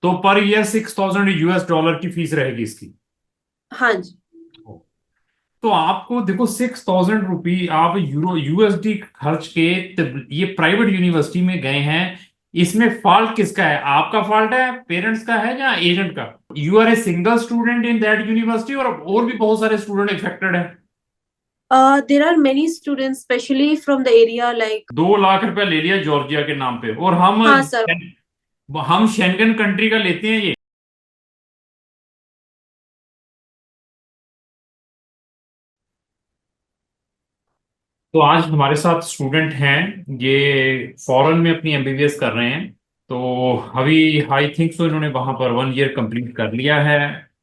तो per year $6,000 की fees रहेगी इसकी। हाँ जी। तो आपको देखो ₹6,000 आप यूरो यूएसडी खर्च के ये प्राइवेट यूनिवर्सिटी में गए हैं। इसमें फॉल्ट किसका है? आपका फॉल्ट है, पेरेंट्स का है, या एजेंट का? You are a single student in that university, और भी बहुत सारे स्टूडेंट इफेक्टेड है। There are many students, especially from the area like. 2 lakh रुपया ले लिया जॉर्जिया के नाम पे, और हाँ सर। हम शेंगन कंट्री का लेते हैं ये। तो आज हमारे साथ स्टूडेंट हैं, ये फॉरेन में अपनी एमबीबीएस कर रहे हैं। तो अभी आई थिंक सो इन्होंने वहां पर 1 ईयर कंप्लीट कर लिया है।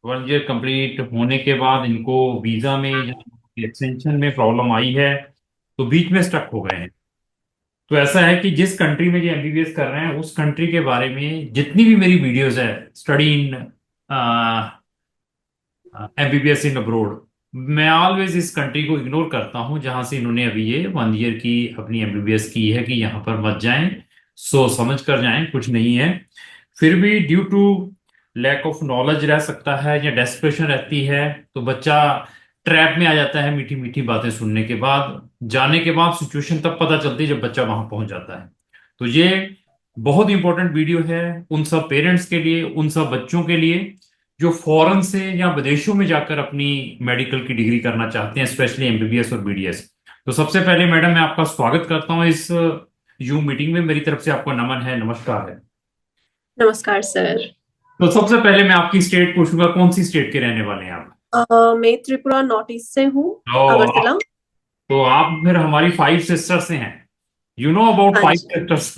1 ईयर कंप्लीट होने के बाद इनको वीजा में या एक्सटेंशन में प्रॉब्लम आई है, तो बीच में स्टक हो गए हैं। तो ऐसा है कि जिस कंट्री में ये एमबीबीएस कर रहे हैं उस कंट्री के बारे में जितनी भी मेरी वीडियोस है, study in MBBS in abroad, मैं ऑलवेज इस कंट्री को इग्नोर करता हूं जहां से इन्होंने अभी ये 1 ईयर की अपनी एमबीबीएस की है, कि यहां पर मत जाएं, सोच समझ कर जाएं, कुछ नहीं है। फिर भी due to lack of knowledge रह सकता है या डेस्परेशन रहती है, तो बच्चा ट्रैप में आ जाता है मीठी मीठी बातें सुनने के बाद। जाने के बाद सिचुएशन तब पता चलती है जब बच्चा वहां पहुंच जाता है। तो ये बहुत इंपॉर्टेंट वीडियो है उन सब पेरेंट्स के लिए, उन सब बच्चों के लिए जो फॉरेन से या विदेशों में जाकर अपनी मेडिकल की डिग्री करना चाहते हैं, स्पेशली एमबीबीएस और बीडीएस। तो सबसे पहले मैडम मैं आपका स्वागत करता हूं इस यूम मीटिंग में। मेरी तरफ से आपको नमन है, नमस्कार है। नमस्कार सर। तो सबसे पहले मैं आपकी स्टेट पूछूंगा, कौन सी स्टेट के रहने वाले हैं आप? मैं त्रिपुरा नॉर्थ ईस्ट से हूँ। तो अगरतला। तो आप फिर हमारी 5 सिस्टर्स से हैं। यू नो अबाउट हाँ फाइव जी। सिस्टर्स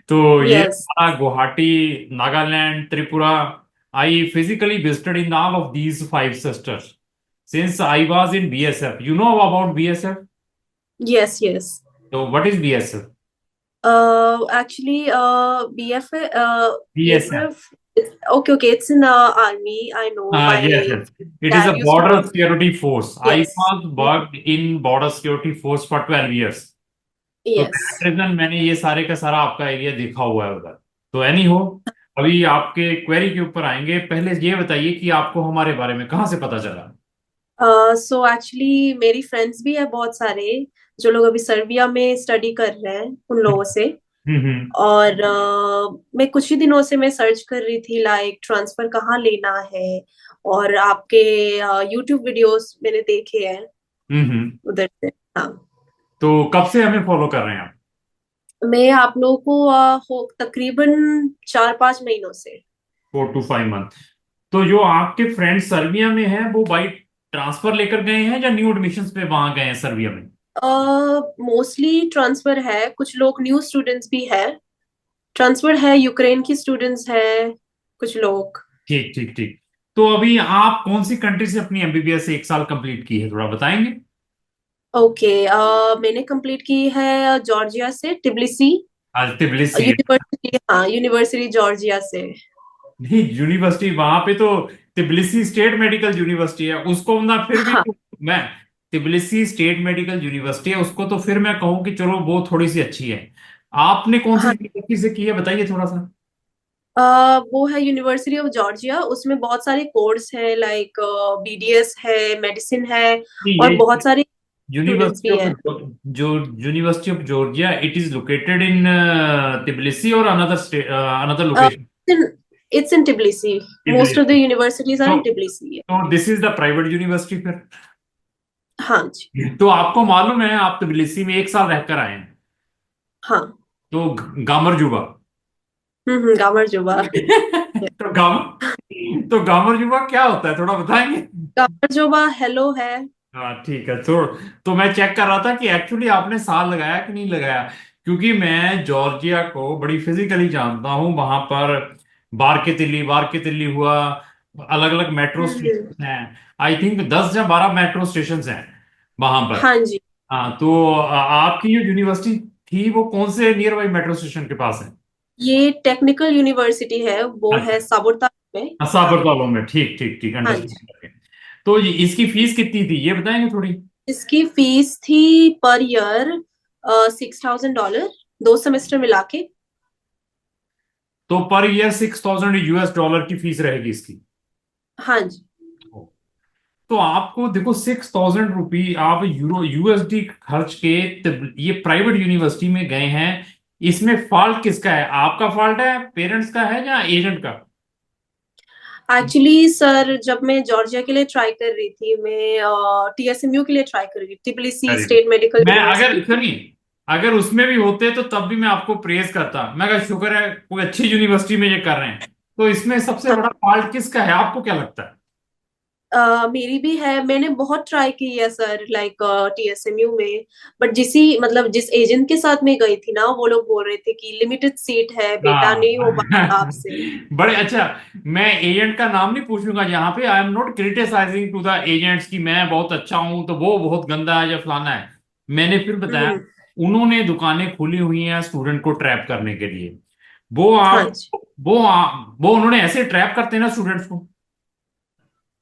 तो ये यस। हमारा Guwahati, Nagaland, Tripura. I physically visited in all of these 5 sisters since I was in BSF. You know about BSF? Yes yes. So what is BSF? Actually, BF, BSF. BSF. Okay, okay. It's in army. I know. Yes, My yes. It is a dad used to border work. security force. I Yes. was worked in border security force for 12 years. तो that Yes. Reason मैंने ये सारे का सारा आपका area देखा हुआ है उधर। तो एनी हो, अभी आपके क्वेरी के ऊपर आएंगे। पहले ये बताइए कि आपको हमारे बारे में कहाँ से पता चला? सो एक्चुअली मेरी फ्रेंड्स भी है बहुत सारे जो लोग अभी सर्बिया में स्टडी कर रहे हैं उन लोगों से। हम्म। और मैं कुछ ही दिनों से मैं सर्च कर रही थी लाइक ट्रांसफर कहाँ लेना है। और आपके यूट्यूब वीडियोस मैंने देखे हैं हम्म। उधर से। हाँ। तो कब से हमें फॉलो कर रहे हैं आप? मैं आप लोगों को हो तकरीबन 4-5 महीनों से। 4 to 5 month। तो जो आपके फ्रेंड्स सर्बिया में हैं वो बाई ट्रांसफर लेकर गए हैं या न्यू एडमिशन्स पे वहां गए हैं सर्बिया में? मोस्टली ट्रांसफर है, कुछ लोग न्यू स्टूडेंट्स भी है। ट्रांसफर है, यूक्रेन की स्टूडेंट्स है कुछ लोग। ठीक ठीक ठीक। तो अभी आप कौन सी कंट्री से अपनी एमबीबीएस 1 साल कंप्लीट की है, थोड़ा बताएंगे? ओके। मैंने कंप्लीट की है जॉर्जिया से, टिबिलिसी आज तिबिलिसी। यूनिवर्सिटी। हाँ, यूनिवर्सिटी जॉर्जिया से। नहीं, यूनिवर्सिटी वहां पे तो तिबिलिसी स्टेट मेडिकल यूनिवर्सिटी है, उसको ना फिर भी हाँ। मैं तिबिलिसी स्टेट मेडिकल यूनिवर्सिटी है उसको तो फिर मैं कहूँ कि चलो वो थोड़ी सी अच्छी है। आपने कौन सी हाँ। यूनिवर्सिटी से की है, बताइए थोड़ा सा। वो है यूनिवर्सिटी ऑफ जॉर्जिया, उसमें बहुत सारे कोर्स हैं लाइक बीडीएस है, मेडिसिन है, नहीं, और ये बहुत सारे स्टूडेंट्स यूनिवर्सिटी भी ऑफ हैं। जो university of Georgia, it is located in Tbilisi और another state, another location? It's in Tbilisi. Most Tbilisi. Of the universities are तो in Tbilisi. This is the private university फिर। हाँ जी। तो आपको मालूम है आप तबिलिसी में 1 साल रहकर आए हैं, हाँ। तो गामरजुबा गामर जुबा। तो गामरजुबा क्या होता है, थोड़ा बताएंगे? गामर जुबा हेलो है। हाँ ठीक है। तो मैं चेक कर रहा था कि एक्चुअली आपने साल लगाया कि नहीं लगाया, क्योंकि मैं जॉर्जिया को बड़ी फिजिकली जानता हूँ। वहां पर बार के तिल्ली हुआ, अलग अलग मेट्रो हम्म। स्टेशन हैं। आई थिंक 10 या 12 मेट्रो स्टेशन हैं वहां पर। हाँ जी। हाँ, तो आपकी जो यूनिवर्सिटी थी वो कौन से नियर बाई मेट्रो स्टेशन के पास है? ये टेक्निकल यूनिवर्सिटी है, वो है अच्छा। साबरता में। हाँ। साबरकालों में, ठीक ठीक ठीक, हाँ जी। अंडरस्टैंड। तो इसकी फीस कितनी थी ये बताएंगे थोड़ी? इसकी फीस थी पर ईयर $6,000, 2 सेमेस्टर मिला के। तो पर ईयर $6,000 की फीस रहेगी इसकी। हाँ जी। तो आपको देखो, ₹6,000 आप यूएसडी खर्च के ये प्राइवेट यूनिवर्सिटी में गए हैं। इसमें फॉल्ट किसका है? आपका फॉल्ट है, पेरेंट्स का है, या एजेंट का? एक्चुअली सर, जब मैं जॉर्जिया के लिए ट्राई कर रही थी, मैं टीएसएमयू के लिए ट्राई कर रही थी, TBC very good. State medical मैं अगर यूनिवर्सिटी की। सुनिए, अगर उसमें भी होते तो तब भी मैं आपको प्रेज करता। मैं कहा शुक्र है कोई अच्छी यूनिवर्सिटी में ये कर रहे हैं। तो इसमें सबसे हाँ, बड़ा फॉल्ट किसका है, आपको क्या लगता है? मेरी भी है। मैंने बहुत ट्राई की है सर, लाइक टीएसएमयू में। बट मतलब जिस एजेंट के साथ मैं गई थी ना, वो लोग बोल रहे थे कि लिमिटेड सीट है बेटा, हाँ। नहीं हो पाएगा आपसे। बड़े अच्छा। मैं एजेंट का नाम नहीं पूछूंगा यहाँ पे। I am not criticising to the agents कि मैं बहुत अच्छा हूं तो वो बहुत गंदा है या फलाना है। मैंने फिर बताया, हम्म। उन्होंने दुकानें खोली हुई हैं स्टूडेंट को ट्रैप करने के लिए। वो हाँ आप जी। वो उन्होंने ऐसे ट्रैप करते हैं ना स्टूडेंट्स को,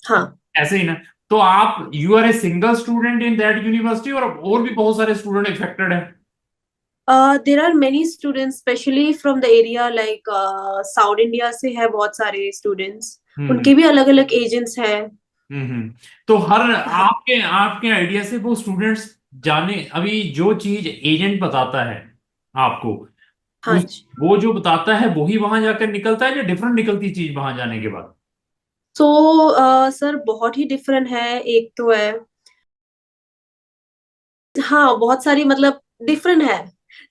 हाँ। ऐसे ही ना। तो आप you are a single student in that university, और भी बहुत सारे स्टूडेंट इफेक्टेड है। There are many students, specially from the area, like south India से है बहुत सारे स्टूडेंट्स। हम्म। उनके भी अलग अलग एजेंट्स हैं। तो हर हाँ। आपके आपके आइडिया से वो स्टूडेंट्स जाने, अभी जो चीज एजेंट बताता है आपको, हाँ उस जी। वो जो बताता है वही वहां जाकर निकलता है, या डिफरेंट निकलती चीज वहां जाने के बाद? सो सर, बहुत ही डिफरेंट है। एक तो है, हाँ, बहुत सारी मतलब डिफरेंट है।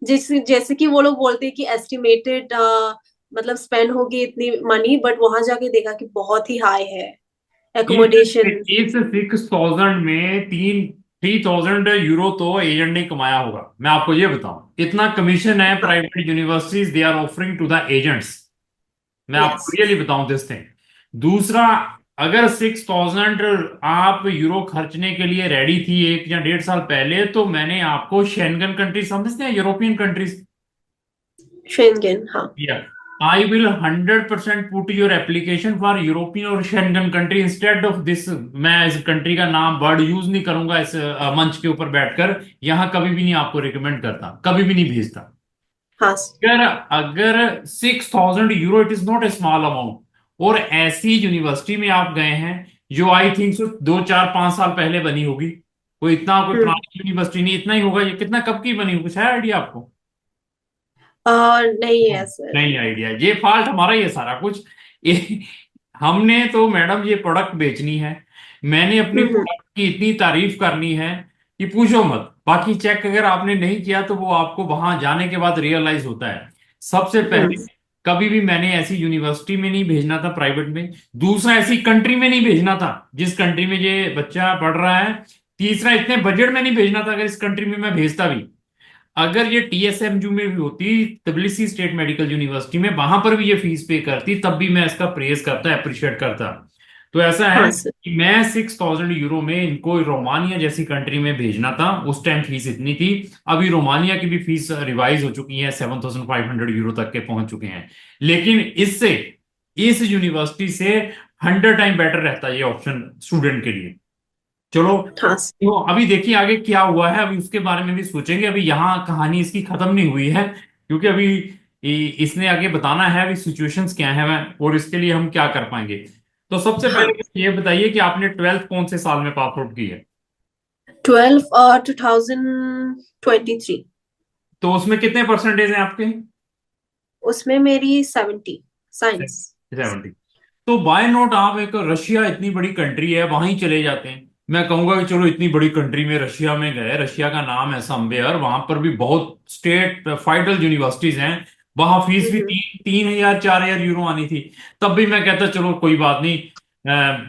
जैसे जैसे कि वो लोग बोलते हैं कि एस्टिमेटेड मतलब स्पेंड होगी इतनी मनी, बट वहां जाके देखा कि बहुत ही हाई है इस एकोमोडेशन। इस 6,000 में 3,000 यूरो तो एजेंट ने कमाया होगा। मैं आपको ये बताऊं, इतना कमीशन है हाँ। Private universities they are offering to the agents. मैं यस। आपको रियली बताऊं दिस थिंग। दूसरा, अगर 6,000 आप यूरो खर्चने के लिए रेडी थी 1 या 1.5 साल पहले, तो मैंने आपको शेंगन कंट्रीज समझते हैं, यूरोपियन कंट्रीज, शेंगेन, हाँ। या I will 100% put your application for European और Schengen country instead of this. मैं इस कंट्री का नाम वर्ड यूज नहीं करूंगा इस मंच के ऊपर बैठकर। यहां कभी भी नहीं आपको रिकमेंड करता, कभी भी नहीं भेजता। हाँ। अगर अगर 6,000 euro, it is not a small amount. और ऐसी यूनिवर्सिटी में आप गए हैं जो आई थिंक सो 2 4 5 साल पहले बनी होगी। कोई हम्म। पुरानी यूनिवर्सिटी नहीं, इतना ही होगा। ये कितना कब की बनी होगी, कुछ है आइडिया आपको? नहीं है सर। नहीं आइडिया। ये फॉल्ट हमारा ही है सारा कुछ। ये, हमने तो मैडम ये प्रोडक्ट बेचनी है। मैंने अपनी हम्म। प्रोडक्ट की इतनी तारीफ करनी है कि पूछो मत। बाकी चेक अगर आपने नहीं किया तो वो आपको वहां जाने के बाद रियलाइज होता है। सबसे पहले, हम्म। कभी भी मैंने ऐसी यूनिवर्सिटी में नहीं भेजना था प्राइवेट में। दूसरा, ऐसी कंट्री में नहीं भेजना था जिस कंट्री में ये बच्चा पढ़ रहा है। तीसरा, इतने बजट में नहीं भेजना था अगर इस कंट्री में मैं भेजता भी। अगर ये टीएसएमयू में भी होती, तबिलिसी स्टेट मेडिकल यूनिवर्सिटी में, वहां पर भी ये फीस पे करती, तब भी मैं इसका प्रेज करता, अप्रिशिएट करता। तो ऐसा हाँ है सर। कि मैं 6,000 यूरो में इनको रोमानिया जैसी कंट्री में भेजना था। उस टाइम फीस इतनी थी। अभी रोमानिया की भी फीस रिवाइज हो चुकी है, 7,500 यूरो तक के पहुंच चुके हैं। लेकिन इससे, इस यूनिवर्सिटी से 100 टाइम बेटर रहता है ये ऑप्शन स्टूडेंट के लिए। चलो, हाँ सर। तो अभी देखिए आगे क्या हुआ है, अभी उसके बारे में भी सोचेंगे। अभी यहाँ कहानी इसकी खत्म नहीं हुई है, क्योंकि अभी इसने आगे बताना है अभी सिचुएशंस क्या है और इसके लिए हम क्या कर पाएंगे। तो सबसे हाँ। पहले ये बताइए कि आपने 12th कौन से साल में पास आउट की है? 12 2023। तो उसमें कितने परसेंटेज हैं आपके? उसमें मेरी 70, साइंस। 70। तो बाय नोट आप एक, रशिया इतनी बड़ी कंट्री है, वहां ही चले जाते हैं। मैं कहूंगा कि चलो इतनी बड़ी कंट्री में रशिया में गए, रशिया का नाम है संबेयर, वहां पर भी बहुत स्टेट फाइडल यूनिवर्सिटीज हैं। वहां फीस भी हम्म। 3,000 4,000 यूरो आनी थी। तब भी मैं कहता चलो कोई बात नहीं,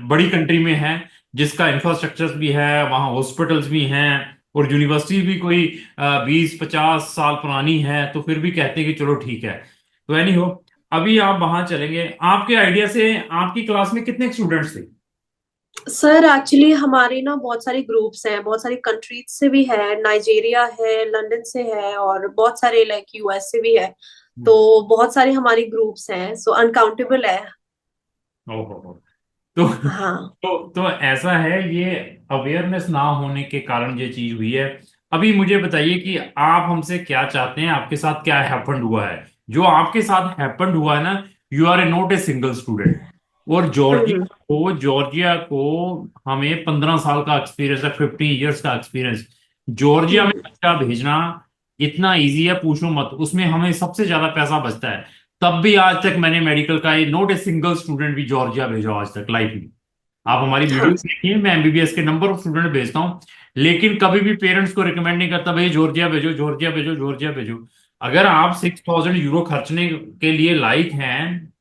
बड़ी कंट्री में है, जिसका इंफ्रास्ट्रक्चर भी है, वहाँ हॉस्पिटल्स भी हैं, और यूनिवर्सिटी भी कोई 20 50 साल पुरानी है, तो फिर भी कहते हैं कि चलो ठीक है। तो एनी हो, अभी आप वहां चलेंगे। आपके आइडिया से आपकी क्लास में कितने स्टूडेंट्स थे? सर, एक्चुअली हमारे ना बहुत सारे ग्रुप्स हैं, बहुत सारी कंट्रीज से भी है, नाइजीरिया है, लंदन से है, और बहुत सारे लाइक यूएस से भी है। तो बहुत सारे हमारे ग्रुप्स हैं, सो अनकाउंटेबल है। ओहो। तो हाँ। तो ऐसा है, ये अवेयरनेस ना होने के कारण ये चीज हुई है। अभी मुझे बताइए कि आप हमसे क्या चाहते हैं, आपके साथ क्या हैपेंड हुआ है। जो आपके साथ हैपेंड हुआ है ना, you are a not a single student. और हम्म जॉर्जिया को हमें 15 साल का एक्सपीरियंस है, 50 ईयर्स का एक्सपीरियंस। जॉर्जिया में हम्म। बच्चा भेजना इतना इजी है, पूछो मत। उसमें हमें सबसे ज्यादा पैसा बचता है। तब भी आज तक मैंने मेडिकल का नॉट ए सिंगल स्टूडेंट भी जॉर्जिया भेजा आज तक लाइफ में। आप हमारी हाँ। वीडियो देखिए, मैं एमबीबीएस के नंबर ऑफ स्टूडेंट भेजता हूँ, लेकिन कभी भी पेरेंट्स को रिकमेंड नहीं करता भाई जॉर्जिया भेजो, जॉर्जिया भेजो, जॉर्जिया भेजो। अगर आप 6,000 यूरो खर्चने के लिए लायक हैं,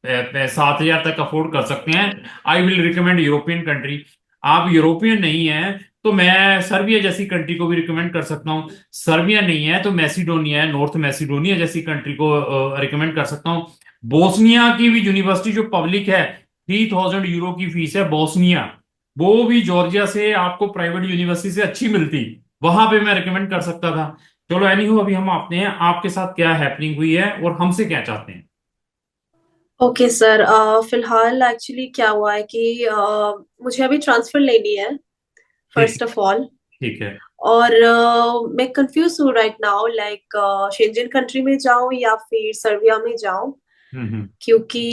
7,000 तक अफोर्ड कर सकते हैं, I will recommend European country. आप यूरोपियन नहीं है तो मैं सर्बिया जैसी कंट्री को भी रिकमेंड कर सकता हूँ। सर्बिया नहीं है तो मैसिडोनिया है, नॉर्थ मैसिडोनिया जैसी कंट्री को रिकमेंड कर सकता हूँ। बोस्निया की भी यूनिवर्सिटी जो पब्लिक है, 3,000 यूरो की फीस है बोस्निया। वो भी जॉर्जिया से आपको प्राइवेट यूनिवर्सिटी से अच्छी मिलती, वहां पे मैं रिकमेंड कर सकता था। चलो एनी हो, अभी हम आते हैं आपके साथ क्या हैपनिंग हुई है और हमसे क्या चाहते हैं। ओके सर, फिलहाल एक्चुअली क्या हुआ है कि मुझे अभी ट्रांसफर लेनी है, ठीक फर्स्ट ऑफ ऑल। ठीक है। और मैं कंफ्यूज हूँ right now, like Schengen country में जाऊं या फिर सर्बिया में जाऊं। हम्म। क्योंकि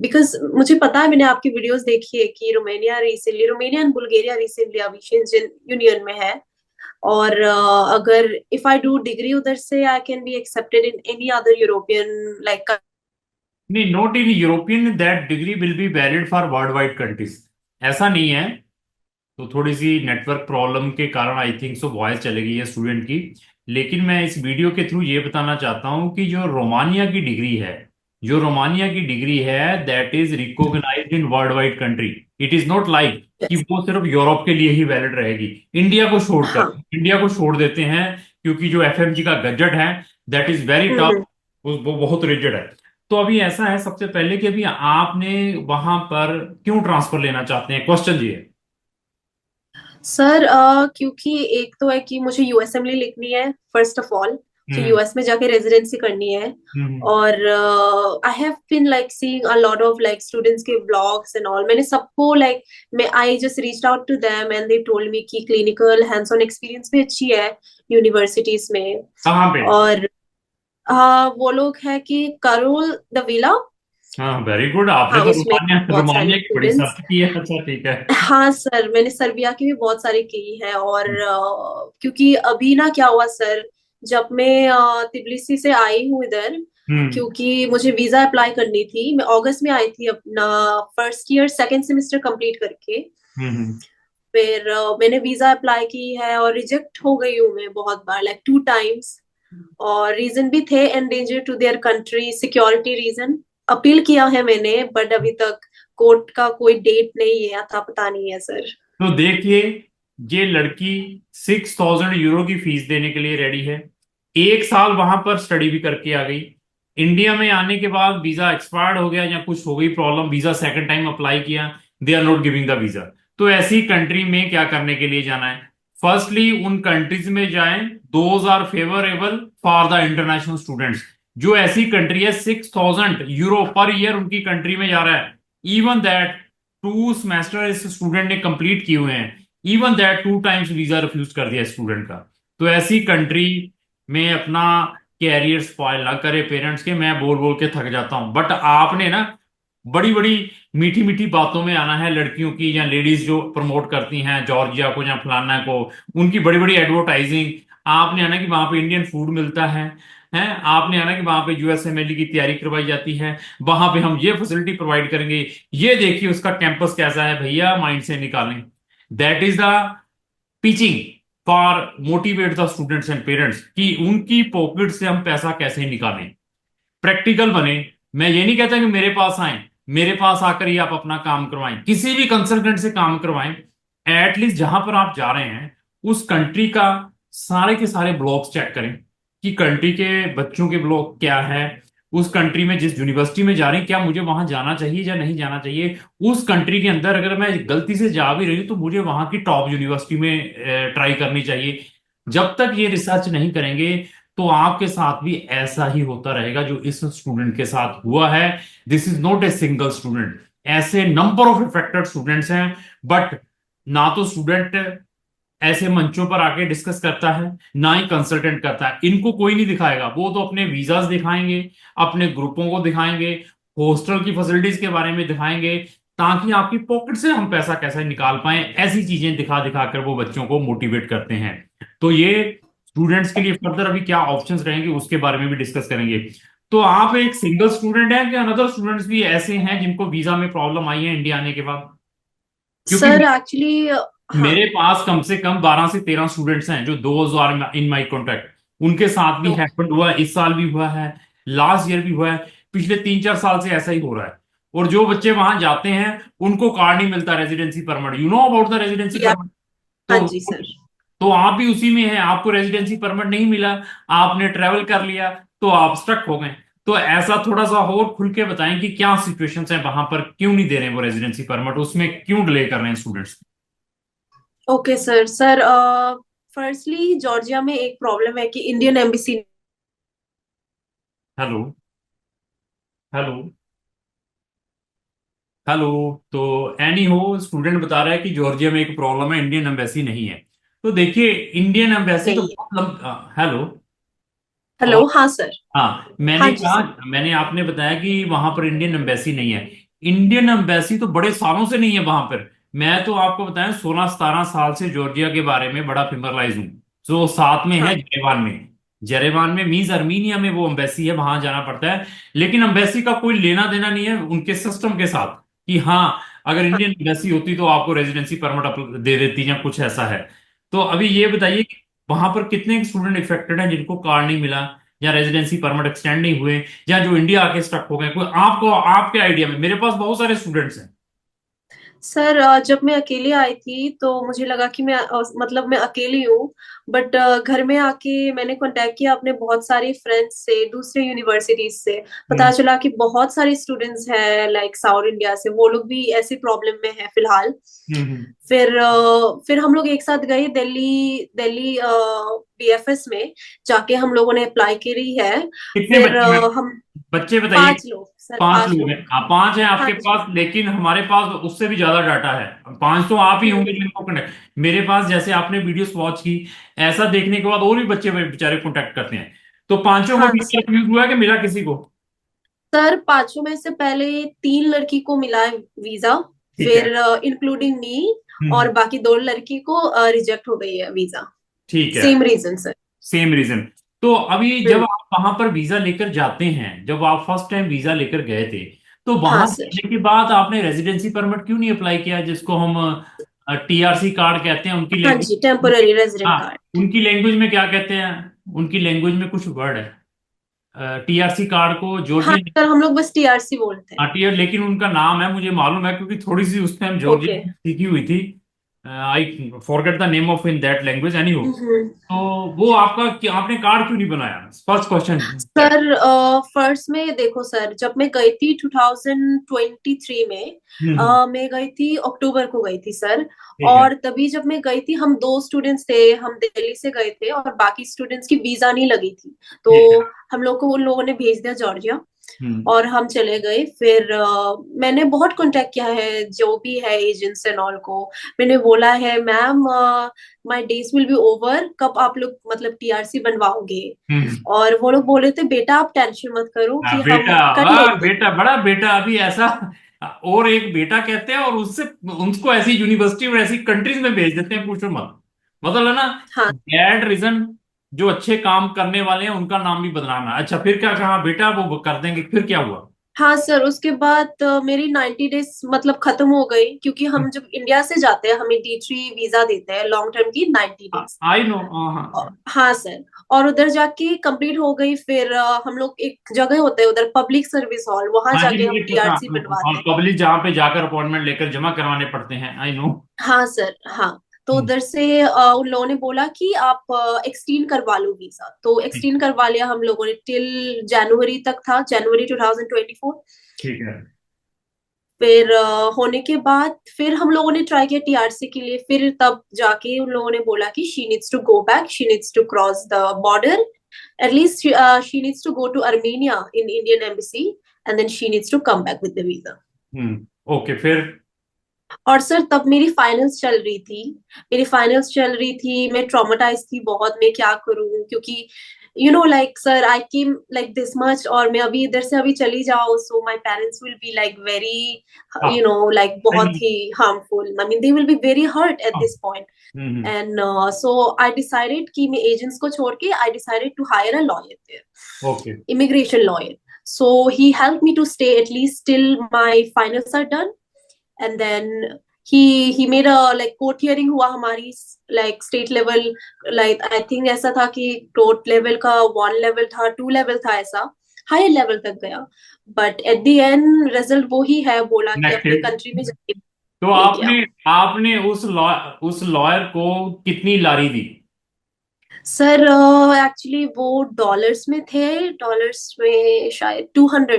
बिकॉज मुझे पता है, मैंने आपकी वीडियोस देखी है कि रोमेनिया एंड बुल्गारिया रिसेंटली अभी शेंजन यूनियन में है। और अगर इफ आई डू डिग्री उधर से, I can be accepted in any other European like. नहीं, not in European, that degree will be valid for worldwide countries. ऐसा नहीं है। तो थोड़ी सी नेटवर्क प्रॉब्लम के कारण आई थिंक सो वॉइस चली गई है स्टूडेंट की। लेकिन मैं इस वीडियो के थ्रू ये बताना चाहता हूँ कि जो रोमानिया की डिग्री है that is recognised in world wide country. It is not like कि वो सिर्फ यूरोप के लिए ही वैलिड रहेगी। इंडिया को छोड़कर, हाँ। इंडिया को छोड़ देते हैं, क्योंकि जो एफएमजी का गजट है दैट इज वेरी टफ। हम्म। वो बहुत रिजिड है। तो अभी ऐसा है, सबसे पहले कि अभी आपने वहां पर क्यों ट्रांसफर लेना चाहते हैं, क्वेश्चन ये है। सर क्योंकि एक तो है कि मुझे यूएसएमएल लिखनी है फर्स्ट ऑफ ऑल, तो हम्म यूएस में जाके रेजिडेंसी करनी है। हम्म और I have been like seeing a lot of like students के ब्लॉग्स एंड ऑल, मैंने सबको लाइक मैं I just reached out to them and they told me कि क्लिनिकल हैंड्स ऑन एक्सपीरियंस भी अच्छी है यूनिवर्सिटीज में। कहाँ पे? और वो लोग है कि करोल द विला। हाँ, वेरी गुड। आपने हाँ, तो उसमें रोमानिया बहुत सारे रोमानिया की बड़ी स्टूडेंट्स। सर्च की है। अच्छा, ठीक है। हाँ सर, मैंने सर्बिया की भी बहुत सारी की है। और क्योंकि अभी ना क्या हुआ सर, जब मैं तिबिलिसी से आई हूँ इधर, हम्म क्योंकि मुझे वीजा अप्लाई करनी थी, मैं अगस्त में आई थी अपना first year second semester complete करके। हम्म। फिर मैंने वीजा अप्लाई की है और रिजेक्ट हो गई हूँ मैं बहुत बार, लाइक 2 टाइम्स। और रीजन भी थे endanger to their country, security reason. Appeal किया है मैंने, बट अभी तक कोर्ट का कोई डेट नहीं है, था पता नहीं है सर। तो देखिए, ये लड़की 6,000 यूरो की फीस देने के लिए रेडी है। 1 साल वहां पर स्टडी भी करके आ गई। इंडिया में आने के बाद वीजा एक्सपायर्ड हो गया या कुछ हो गई problem, visa second time apply किया, they are not giving the visa. तो ऐसी कंट्री में क्या करने के लिए जाना है? फर्स्टली उन कंट्रीज में जाएं those are favourable for the international students. जो ऐसी कंट्री है 6,000 यूरो पर ईयर उनकी कंट्री में जा रहा है, इवन दैट 2 सेमेस्टर इस स्टूडेंट ने कंप्लीट किए हुए हैं, even that 2 times visa refuse कर दिया स्टूडेंट का। तो ऐसी कंट्री में अपना कैरियर स्पॉइल ना करे पेरेंट्स के। मैं बोल बोल के थक जाता हूँ, बट आपने ना बड़ी बड़ी मीठी मीठी बातों में आना है लड़कियों की, या लेडीज जो प्रमोट करती हैं जॉर्जिया को या फलाना को, उनकी बड़ी बड़ी एडवर्टाइजिंग। आपने आना कि वहां पे इंडियन फूड मिलता है। आपने आना कि वहां पे यूएसएमएलई की तैयारी करवाई जाती है, वहां पे हम ये फैसिलिटी प्रोवाइड करेंगे, ये देखिए उसका कैंपस कैसा है, भैया माइंड से निकालें। That is the teaching for motivate the students and parents कि उनकी पॉकेट से हम पैसा कैसे निकालें। प्रैक्टिकल बने। मैं ये नहीं कहता कि मेरे पास आए, मेरे पास आकर ही आप अपना काम करवाएं, किसी भी कंसल्टेंट से काम करवाएं। एटलीस्ट जहां पर आप जा रहे हैं उस कंट्री का सारे के सारे ब्लॉग्स चेक करें कि कंट्री के बच्चों के ब्लॉग क्या है। उस कंट्री में जिस यूनिवर्सिटी में जा रही, क्या मुझे वहां जाना चाहिए या नहीं जाना चाहिए। उस कंट्री के अंदर अगर मैं गलती से जा भी रही हूँ तो मुझे वहां की टॉप यूनिवर्सिटी में ट्राई करनी चाहिए। जब तक ये रिसर्च नहीं करेंगे तो आपके साथ भी ऐसा ही होता रहेगा जो इस स्टूडेंट के साथ हुआ है। This is not a single student, ऐसे नंबर ऑफ इफेक्टेड स्टूडेंट्स हैं। बट ना तो स्टूडेंट ऐसे मंचों पर आके डिस्कस करता है, ना ही कंसल्टेंट करता है। इनको कोई नहीं दिखाएगा, वो तो अपने वीजास दिखाएंगे, अपने ग्रुपों को दिखाएंगे, हॉस्टल की फैसिलिटीज के बारे में दिखाएंगे, ताकि आपकी पॉकेट से हम पैसा कैसे निकाल पाए, ऐसी चीजें दिखा दिखा कर वो बच्चों को मोटिवेट करते हैं। तो ये स्टूडेंट्स के लिए फर्दर अभी क्या ऑप्शंस रहेंगे उसके बारे में भी डिस्कस करेंगे। तो आप एक सिंगल स्टूडेंट हैं कि अनदर स्टूडेंट्स भी ऐसे हैं जिनको वीजा में प्रॉब्लम आई है इंडिया आने के बाद? क्योंकि सर एक्चुअली हाँ। मेरे पास कम से कम 12 से 13 स्टूडेंट्स हैं जो 2 इन माई कॉन्टेक्ट। उनके साथ भी हैपेंड हुआ है, इस साल भी हुआ है, लास्ट ईयर भी हुआ है, पिछले 3-4 साल से ऐसा ही हो रहा है। और जो बच्चे वहां जाते हैं उनको कार्ड नहीं मिलता residency permit. You know about the residency या परमिट? हाँ तो जी सर। तो आप भी उसी में हैं, आपको रेजिडेंसी परमिट नहीं मिला, आपने ट्रेवल कर लिया, तो आप स्टक हो गए। तो ऐसा थोड़ा सा और खुल के बताएं कि क्या सिचुएशंस हैं वहां पर, क्यों नहीं दे रहे हैं वो रेजिडेंसी परमिट, उसमें क्यों डिले कर रहे हैं students? Okay sir. Sir firstly Georgia में एक प्रॉब्लम है कि Indian embassy. Hello? Hello? Hello? तो एनी हो, स्टूडेंट बता रहा है कि जॉर्जिया में एक प्रॉब्लम है, इंडियन एम्बेसी नहीं है। तो देखिए, इंडियन एम्बेसी तो नहीं है। बहुत हेलो? हेलो हाँ सर। हाँ, हाँ मैंने जी कहा, सर। मैंने आपने बताया कि वहां पर इंडियन एम्बेसी नहीं है। इंडियन एम्बेसी तो बड़े सालों से नहीं है वहां पर। मैं तो आपको बताया 16-17 साल से जॉर्जिया के बारे में बड़ा फेमरलाइज हूँ। जो साथ में है हाँ जेरेवान में, जेरेवान में मीन्स अर्मीनिया में वो एम्बेसी है, वहां जाना पड़ता है। लेकिन एम्बेसी का कोई लेना देना नहीं है उनके सिस्टम के साथ कि हाँ, अगर हाँ। इंडियन एम्बेसी होती तो आपको रेजिडेंसी परमिट दे देती या कुछ ऐसा है। तो अभी ये बताइए कि वहां पर कितने स्टूडेंट इफेक्टेड हैं जिनको कार्ड नहीं मिला, या रेजिडेंसी परमिट एक्सटेंड नहीं हुए, या जो इंडिया आके स्टक हो गए? कोई आपको, आपके आइडिया में? मेरे पास बहुत सारे स्टूडेंट्स हैं। सर जब मैं अकेली आई थी तो मुझे लगा कि मैं मतलब मैं अकेली हूँ। बट घर में आके मैंने कांटेक्ट किया अपने बहुत सारे फ्रेंड्स से दूसरे यूनिवर्सिटीज से। पता हम्म। चला कि बहुत सारे स्टूडेंट्स हैं लाइक साउथ इंडिया से, वो लोग भी ऐसी प्रॉब्लम में हैं फिलहाल। हम्म। फिर हम लोग एक साथ गए दिल्ली दिल्ली बीएफएस में। जाके हम लोगों ने अप्लाई करी है। कितने फिर बच्चे हैं? हम बच्चे बताइए। 5 लोग सर, 5 लोग 5 लोग। हैं? हाँ, 5 हैं हाँ आपके जी। पास, लेकिन हमारे पास उससे भी ज्यादा डाटा है। 5 तो आप ही होंगे हम्म। जिनको कनेक्ट। मेरे पास जैसे आपने वीडियोस वॉच की, ऐसा देखने के बाद और भी बच्चे बेचारे कॉन्टेक्ट करते हैं। तो पांचों को हाँ वीजा सर। रिफ्यूज हुआ है कि मिला किसी को? सर 5 में से पहले 3 लड़की को मिला है वीजा। ठीक है। फिर इंक्लूडिंग मी। हम्म। और बाकी 2 लड़की को रिजेक्ट हो गई है वीजा। ठीक है। Same reason sir. Same reason. तो अभी जब हम्म। आप वहां पर वीजा लेकर जाते हैं, जब आप फर्स्ट टाइम वीजा लेकर गए थे, तो हाँ वहां सर। जाने के बाद आपने रेजिडेंसी परमिट क्यों नहीं अप्लाई किया, जिसको हम टीआरसी कार्ड कहते हैं? उनकी हाँ लैंग्वेज, जी, टेम्पोररी रेजिडेंट हाँ, कार्ड। उनकी लैंग्वेज में क्या कहते हैं? उनकी लैंग्वेज में कुछ वर्ड है टीआरसी कार्ड को हाँ जॉर्जियन। सर, हम लोग बस टीआरसी बोलते हैं। हाँ, टीआर, लेकिन उनका नाम है, मुझे मालूम है क्योंकि थोड़ी सी उस टाइम ओके। जॉर्जियन सीखी हुई थी। I forget the name of in that language, any हो। हम्म। तो वो आपका आपने कार्ड क्यों नहीं बनाया? First question. सर फर्स्ट में देखो सर, जब मैं गई थी 2023 में, हम्म। मैं गई थी अक्टूबर को गई थी सर। ठीक है। और तभी जब मैं गई थी हम 2 स्टूडेंट्स थे, हम दिल्ली से गए थे और बाकी स्टूडेंट्स की वीजा नहीं लगी थी। तो ठीक है। हम लोग को उन लोगों ने भेज दिया जॉर्जिया। हम्म। और हम चले गए। फिर मैंने बहुत कांटेक्ट किया है जो भी है एजेंट्स एंड ऑल को। मैंने बोला है ma'am my days will be over, कब आप लोग मतलब टीआरसी बनवाओगे। हम्म। और वो लोग बोले थे बेटा आप टेंशन मत करो कि बेटा, हम कर लेंगे। बेटा, बड़ा बेटा अभी ऐसा, और एक बेटा कहते हैं और उससे उनको ऐसी यूनिवर्सिटी और ऐसी कंट्रीज में भेज देते हैं, पूछो मत। मतलब है ना, हाँ। Bad reason. जो अच्छे काम करने वाले हैं उनका नाम भी बदनाम है। अच्छा, फिर क्या कहा बेटा, वो कर देंगे, फिर क्या हुआ? हाँ सर, उसके बाद मेरी 90 डेज मतलब खत्म हो गई, क्योंकि हम जब इंडिया से जाते हैं हमें D3 वीजा देते हैं लॉन्ग टर्म की 90 डेज। I know. हाँ, हाँ। हाँ सर। और उधर जाके कंप्लीट हो गई। फिर हम लोग एक जगह होता है उधर पब्लिक सर्विस हॉल, वहां हाँ जी, जाके हम मुझे पता। टीआरसी और बनवाते हैं। पब्लिक जहाँ पे जाकर अपॉइंटमेंट लेकर जमा करवाने पड़ते हैं, आई नो। हाँ सर। हाँ। तो उधर से उन लोगों ने बोला कि आप एक्सटेंड करवा लो वीजा, तो एक्सटेंड करवा लिया हम लोगों ने टिल जनवरी तक था, जनवरी 2024। ठीक है। फिर होने के बाद फिर हम लोगों ने ट्राई किया टीआरसी के लिए। फिर तब जाके उन लोगों ने बोला कि she needs to go back, she needs to cross the border, at least she needs to go to Armenia in Indian embassy, and then she needs to come back with the visa. Okay, फिर? और sir तब मेरी finals चल रही थी, मैं traumatise थी बहुत, मैं क्या करूं, क्योंकि like sir I came like this much, और मैं अभी इधर से अभी चली जाऊँ, so my parents will be like very, हाँ, लाइक बहुत नहीं, ही harmful, I mean they will be very hurt at हाँ, this point. Hmm, and so I decided कि मैं एजेंट्स को छोड़ के I decided to hire a lawyer there, okay, immigration lawyer. So he helped me to stay at least till my finals are done, and then he made a like court hearing हुआ हमारी, like state level, like I think ऐसा था कि court level का 1 level था, 2 level था, ऐसा higher level तक गया, but at the end result वो ही है, बोला कि अपनी नेक्स्ट। कंट्री में जाके तो ले गया। आपने आपने उस लॉयर को कितनी लारी दी? सर एक्चुअली वो डॉलर्स में थे, डॉलर्स में शायद $200।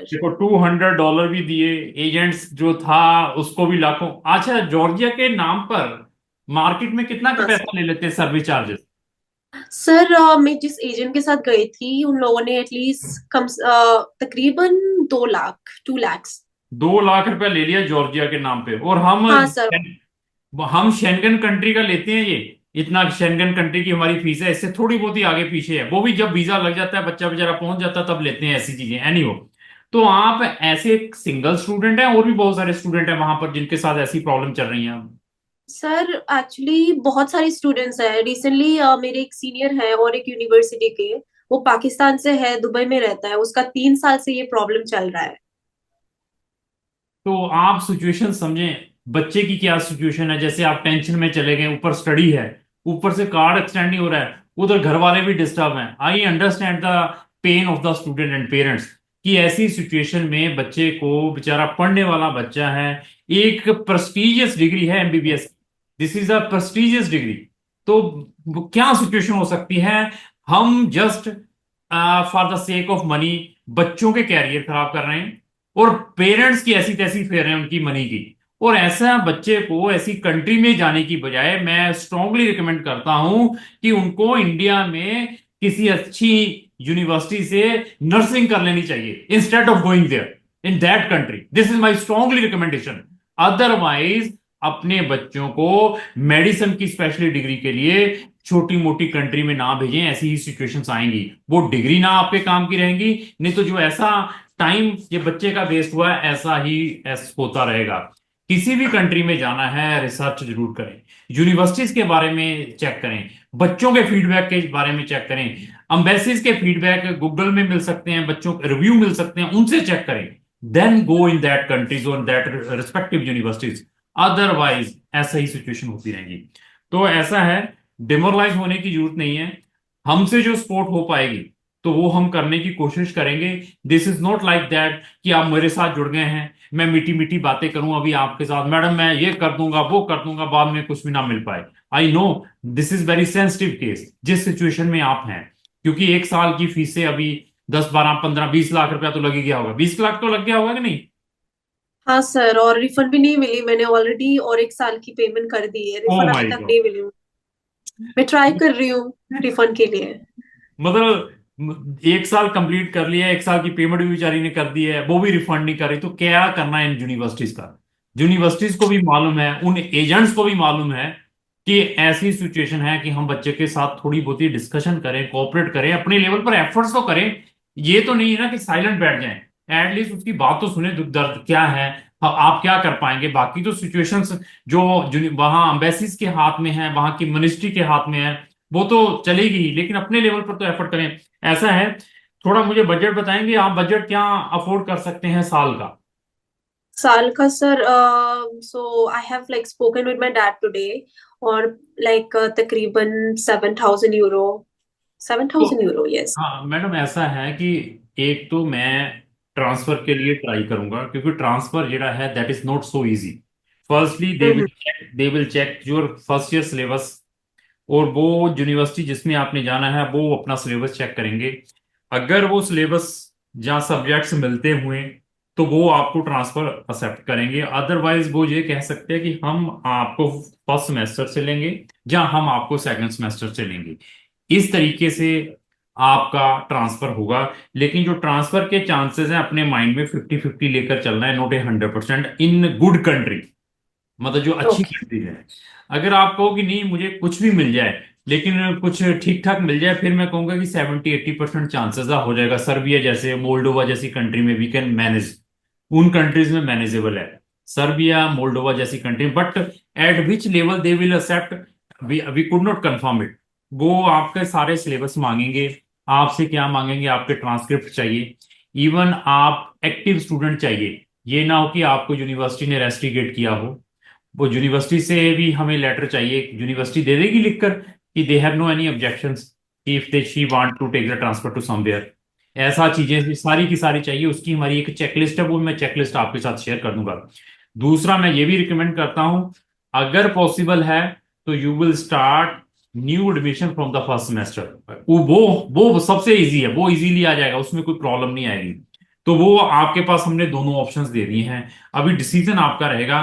देखो, $200 भी दिए, एजेंट्स जो था उसको भी लाखों। अच्छा, जॉर्जिया के नाम पर मार्केट में कितना के हाँ पैसा ले लेते हैं सर्विस चार्जेस? सर, मैं जिस एजेंट के साथ गई थी उन लोगों ने एटलीस्ट कम तकरीबन 2 लाख, 2 lakhs। 2 लाख रुपया ले लिया जॉर्जिया के नाम पे। और हाँ सर। हम शेंगन कंट्री का लेते हैं ये। इतना शेंगन कंट्री की हमारी फीस है, इससे थोड़ी बहुत ही आगे पीछे है। वो भी जब वीजा लग जाता है, बच्चा बेचारा पहुंच जाता है, तब लेते हैं ऐसी चीजें। एनी हो, तो आप ऐसे सिंगल स्टूडेंट हैं, और भी बहुत सारे स्टूडेंट हैं वहां पर जिनके साथ ऐसी प्रॉब्लम चल रही है? सर एक्चुअली बहुत सारे स्टूडेंट्स हैं, रिसेंटली मेरे एक सीनियर है और एक यूनिवर्सिटी के, वो पाकिस्तान से है, दुबई में रहता है, उसका 3 साल से ये प्रॉब्लम चल रहा है। तो आप सिचुएशन समझें, बच्चे की क्या सिचुएशन है। जैसे आप टेंशन में चले गए, ऊपर स्टडी है, ऊपर से कार्ड एक्सटेंड नहीं हो रहा है, उधर घर वाले भी डिस्टर्ब हैं। I understand the pain of the student and parents, कि ऐसी सिचुएशन में बच्चे को, बेचारा पढ़ने वाला बच्चा है, एक प्रेस्टिजियस डिग्री है MBBS, this is a prestigious degree. तो क्या सिचुएशन हो सकती है? हम just for the sake of money बच्चों के कैरियर खराब कर रहे हैं, और पेरेंट्स की ऐसी तैसी फेर रहे हैं उनकी मनी की। और ऐसा बच्चे को ऐसी कंट्री में जाने की बजाय मैं स्ट्रांगली रिकमेंड करता हूं कि उनको इंडिया में किसी अच्छी यूनिवर्सिटी से नर्सिंग कर लेनी चाहिए, instead of going there in that country. This is my strongly recommendation. Otherwise अपने बच्चों को मेडिसिन की स्पेशली डिग्री के लिए छोटी मोटी कंट्री में ना भेजें। ऐसी ही सिचुएशंस आएंगी, वो डिग्री ना आपके काम की रहेंगी, नहीं तो जो ऐसा टाइम ये बच्चे का वेस्ट हुआ है, ऐसा ही होता रहेगा। किसी भी कंट्री में जाना है, रिसर्च जरूर करें, यूनिवर्सिटीज के बारे में चेक करें, बच्चों के फीडबैक के बारे में चेक करें, अम्बेसीज के फीडबैक गूगल में मिल सकते हैं, बच्चों के रिव्यू मिल सकते हैं, उनसे चेक करें। Then go in that countries और दैट रिस्पेक्टिव यूनिवर्सिटीज। अदरवाइज ऐसा ही सिचुएशन होती रहेगी। तो ऐसा है, डिमोरलाइज होने की जरूरत नहीं है। हमसे जो सपोर्ट हो पाएगी तो वो हम करने की कोशिश करेंगे। This is not like that कि आप मेरे साथ जुड़ गए हैं, मैं मीठी मीठी बातें करूं अभी आपके साथ, मैडम मैं ये कर दूंगा वो कर दूंगा, बाद में कुछ भी ना मिल पाए। I know this is very sensitive case जिस सिचुएशन में आप हैं, क्योंकि एक साल की फीसें अभी 10 12 15 20 लाख रुपया तो लग ही गया होगा, 20 लाख तो लग गया होगा कि नहीं? हाँ सर, और रिफंड भी नहीं मिली, मैंने ऑलरेडी और एक साल की पेमेंट कर दी है, ओ रिफंड अभी माय तक गॉड। नहीं मिली। मैं ट्राई कर रही हूँ रिफंड के लिए। मतलब एक साल कंप्लीट कर लिया, एक साल की पेमेंट भी बेचारी ने कर दी है, वो भी रिफंड नहीं कर रही, तो क्या करना है इन यूनिवर्सिटीज का? यूनिवर्सिटीज को भी मालूम है, उन एजेंट्स को भी मालूम है कि ऐसी सिचुएशन है कि हम बच्चे के साथ थोड़ी बहुत ही डिस्कशन करें, कोऑपरेट करें, अपने लेवल पर एफर्ट्स तो करें। ये तो नहीं है ना कि साइलेंट बैठ जाएं, एटलीस्ट उसकी बात तो सुने, दुख दर्द क्या है, आप क्या कर पाएंगे। बाकी तो सिचुएशंस जो वहां एम्बेसीज के हाथ में है, वहां की मिनिस्ट्री के हाथ में है, वो तो चलेगी ही, लेकिन अपने लेवल पर तो एफर्ट करें। ऐसा है, थोड़ा मुझे बजट बताएंगे आप, बजट क्या अफोर्ड कर सकते हैं साल का? साल का sir, so I have like spoken with my dad today, और लाइक तकरीबन 7,000 यूरो, सेवन तो थाउजेंड यूरो यस। हाँ मैडम, ऐसा है कि एक तो मैं ट्रांसफर के लिए ट्राई करूंगा, क्योंकि ट्रांसफर जेड़ा है that is not so easy. Firstly they will check your first year syllabus, और वो यूनिवर्सिटी जिसमें आपने जाना है वो अपना सिलेबस चेक करेंगे। अगर वो सिलेबस जहाँ सब्जेक्ट्स मिलते हुए, तो वो आपको ट्रांसफर एक्सेप्ट करेंगे। अदरवाइज वो ये कह सकते हैं कि हम आपको फर्स्ट सेमेस्टर से लेंगे, या हम आपको सेकंड सेमेस्टर से लेंगे। इस तरीके से आपका ट्रांसफर होगा। लेकिन जो ट्रांसफर के चांसेस हैं, अपने माइंड में 50-50 लेकर चलना है, not a 100% in good country. मतलब जो अच्छी ओके। कंट्रीज है। अगर आप कहो कि नहीं मुझे कुछ भी मिल जाए लेकिन कुछ ठीक ठाक मिल जाए, फिर मैं कहूंगा कि 70-80% चांसेस हो जाएगा। सर्बिया जैसे, मोल्डोवा जैसी कंट्री में वी कैन मैनेज, उन कंट्रीज में मैनेजेबल है। सर्बिया, मोल्डोवा जैसी country, but at which level they will accept, we could not confirm it. वो आपके सारे सिलेबस मांगेंगे, आपसे क्या मांगेंगे, आपके ट्रांसक्रिप्ट चाहिए, इवन आप एक्टिव स्टूडेंट चाहिए। ये ना हो कि आपको यूनिवर्सिटी ने रेस्ट्रिकेट किया हो। वो यूनिवर्सिटी से भी हमें लेटर चाहिए, यूनिवर्सिटी दे देगी लिखकर कि they have no any objections if they she want to take the transfer to somewhere. ऐसा चीजें सारी की सारी चाहिए, उसकी हमारी एक चेकलिस्ट है, वो मैं चेकलिस्ट आपके साथ शेयर कर दूंगा। दूसरा मैं ये भी रिकमेंड करता हूं, अगर पॉसिबल है तो you will start new admission from the first semester. वो सबसे इजी है, वो इजीली आ जाएगा, उसमें कोई प्रॉब्लम नहीं आएगी। तो वो आपके पास हमने दोनों ऑप्शंस दे दिए हैं। अभी डिसीजन आपका रहेगा,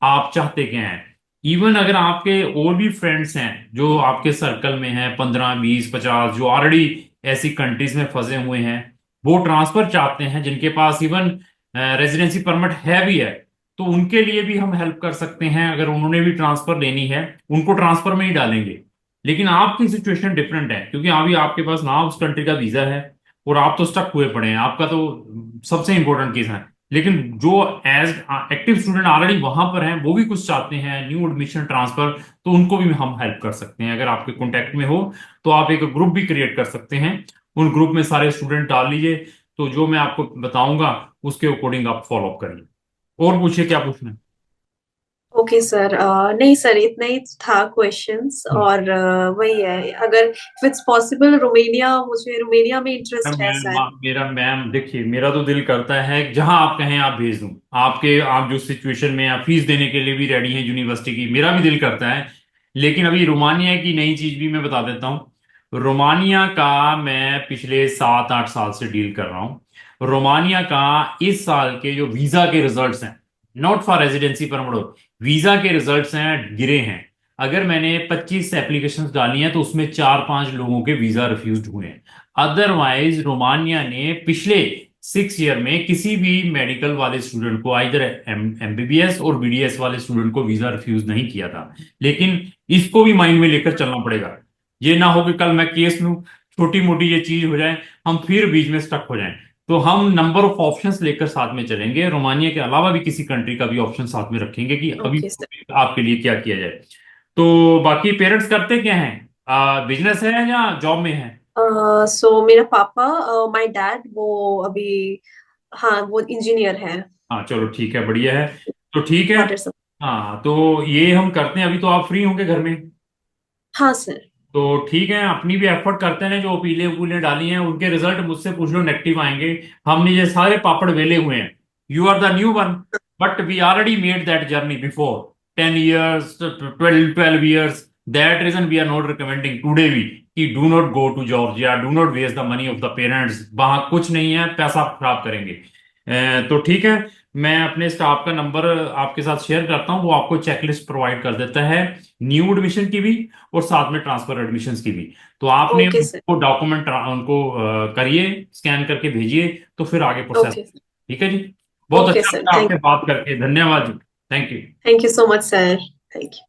आप चाहते क्या हैं। इवन अगर आपके और भी फ्रेंड्स हैं जो आपके सर्कल में हैं, 15, 20, 50, जो ऑलरेडी ऐसी कंट्रीज में फंसे हुए हैं, वो ट्रांसफर चाहते हैं, जिनके पास इवन रेजिडेंसी परमिट है भी है, तो उनके लिए भी हम हेल्प कर सकते हैं। अगर उन्होंने भी ट्रांसफर लेनी है, उनको ट्रांसफर में ही डालेंगे। लेकिन आपकी सिचुएशन डिफरेंट है, क्योंकि अभी आपके पास ना उस कंट्री का वीजा है और आप तो स्टक हुए पड़े हैं, आपका तो सबसे इंपॉर्टेंट केस है। लेकिन जो एज एक्टिव स्टूडेंट ऑलरेडी वहां पर हैं, वो भी कुछ चाहते हैं न्यू एडमिशन ट्रांसफर, तो उनको भी हम हेल्प कर सकते हैं। अगर आपके कांटेक्ट में हो तो आप एक ग्रुप भी क्रिएट कर सकते हैं, उन ग्रुप में सारे स्टूडेंट डाल लीजिए। तो जो मैं आपको बताऊंगा उसके अकॉर्डिंग आप फॉलो अप करिए। और पूछिए, क्या पूछना है। ओके सर, नहीं सर, इतना ही था क्वेश्चंस। और वही है, अगर इफ इट्स पॉसिबल रोमेनिया, मुझे रोमेनिया में इंटरेस्ट है सर। मेरा मैम देखिए, मेरा तो दिल करता है जहां आप कहें आप भेज दूं आपके। आप जो सिचुएशन में आप फीस देने के लिए भी रेडी हैं यूनिवर्सिटी की, मेरा भी दिल करता है। लेकिन अभी रोमानिया की नई चीज भी मैं बता देता हूँ। रोमानिया का मैं पिछले 7-8 साल से डील कर रहा हूँ। रोमानिया का इस साल के जो वीजा के रिजल्ट्स हैं, not for residency permit, visa के रिजल्ट्स हैं, गिरे हैं। अगर मैंने 25 एप्लीकेशंस डाली हैं तो उसमें 4-5 लोगों के वीजा रिफ्यूज हुए हैं। अदरवाइज रोमानिया ने पिछले 6 ईयर में किसी भी मेडिकल वाले स्टूडेंट को, आइदर एमबीबीएस और बीडीएस वाले स्टूडेंट को वीजा रिफ्यूज नहीं किया था। लेकिन इसको भी माइंड में लेकर चलना पड़ेगा। ये ना हो कि कल मैं केस लूं, छोटी मोटी ये चीज हो जाए, हम फिर बीच में स्टक हो जाएं। तो हम नंबर ऑफ ऑप्शंस लेकर साथ में चलेंगे, रोमानिया के अलावा भी किसी कंट्री का भी ऑप्शन साथ में रखेंगे कि अभी ओके सर। आपके लिए क्या किया जाए। तो बाकी पेरेंट्स करते क्या हैं, बिजनेस है या जॉब में है। सो मेरा पापा, माय डैड, वो अभी, हाँ, वो इंजीनियर है। हाँ चलो ठीक है, बढ़िया है। तो ठीक है। वाटर सब। हाँ तो ये हम करते हैं, अभी तो आप फ्री होंगे घर में। हाँ सर। तो ठीक है, अपनी भी एफर्ट करते हैं, जो पीले उले डाली हैं उनके रिजल्ट मुझसे पूछ लो, नेगेटिव आएंगे। हमने ये सारे पापड़ वेले हुए हैं, you are the new one, but we already made that journey before 10 years, 12 years। That reason we are not recommending today भी कि do not go to Georgia, do not waste the money of the parents, वहां कुछ नहीं है, पैसा खराब करेंगे। तो ठीक है, मैं अपने स्टाफ का नंबर आपके साथ शेयर करता हूँ, वो आपको चेकलिस्ट प्रोवाइड कर देता है, न्यू एडमिशन की भी और साथ में ट्रांसफर एडमिशन की भी। तो आपने ओके सर। उनको डॉक्यूमेंट उनको करिए, स्कैन करके भेजिए, तो फिर आगे प्रोसेस। ओके। ठीक है जी। बहुत ओके अच्छा सर, लगा थैंक आपसे बात करके, धन्यवाद जी। Thank you. Thank you so much sir. Thank you.